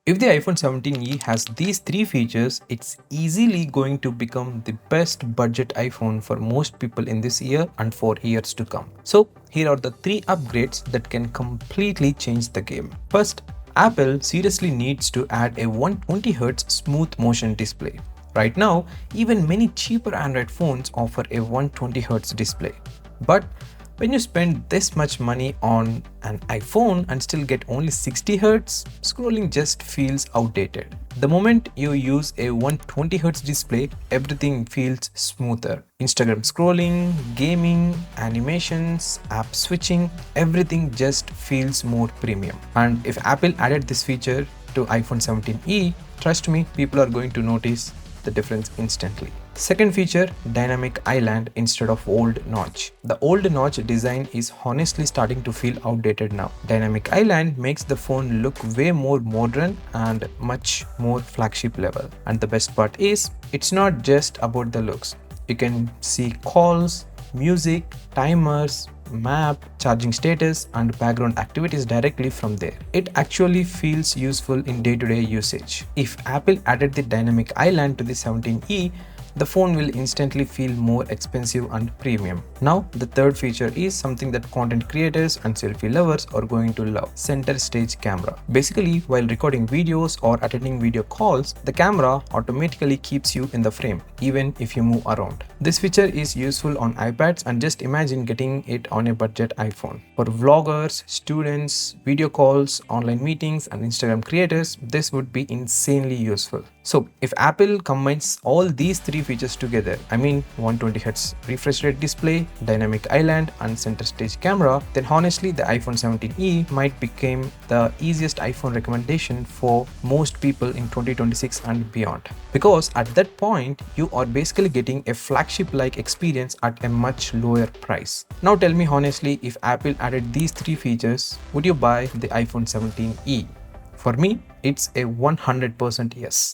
If the iPhone 17e has these three features, it's easily going to become the best budget iPhone for most people in this year and for years to come. So here are the three upgrades that can completely change the game. First, Apple seriously needs to add a 120Hz smooth motion display. Right now, even many cheaper Android phones offer a 120Hz display. But when you spend this much money on an iPhone and still get only 60Hz, scrolling just feels outdated. The moment you use a 120Hz display, everything feels smoother. Instagram scrolling, gaming, animations, app switching, everything just feels more premium. And if Apple added this feature to iPhone 17e, trust me, people are going to notice the difference instantly. Second feature, dynamic island instead of old notch. The old notch design is honestly starting to feel outdated now. Dynamic island makes the phone look way more modern and much more flagship level. And the best part is, it's not just about the looks. You can see calls, music, timers, map, charging status, and background activities directly from there. It actually feels useful in day-to-day usage. If Apple added the dynamic island to the 17e, the phone will instantly feel more expensive and premium. Now, the third feature is something that content creators and selfie lovers are going to love: center stage camera. Basically, while recording videos or attending video calls, the camera automatically keeps you in the frame, even if you move around. This feature is useful on iPads, and just imagine getting it on a budget iPhone. For vloggers, students, video calls, online meetings, and Instagram creators, this would be insanely useful. So if Apple combines all these three features together, I mean 120Hz refresh rate display, dynamic island, and center stage camera, then honestly the iPhone 17e might become the easiest iPhone recommendation for most people in 2026 and beyond. Because at that point, you are basically getting a flagship-like experience at a much lower price. Now tell me honestly, if Apple added these three features, would you buy the iPhone 17e? For me, it's a 100% yes.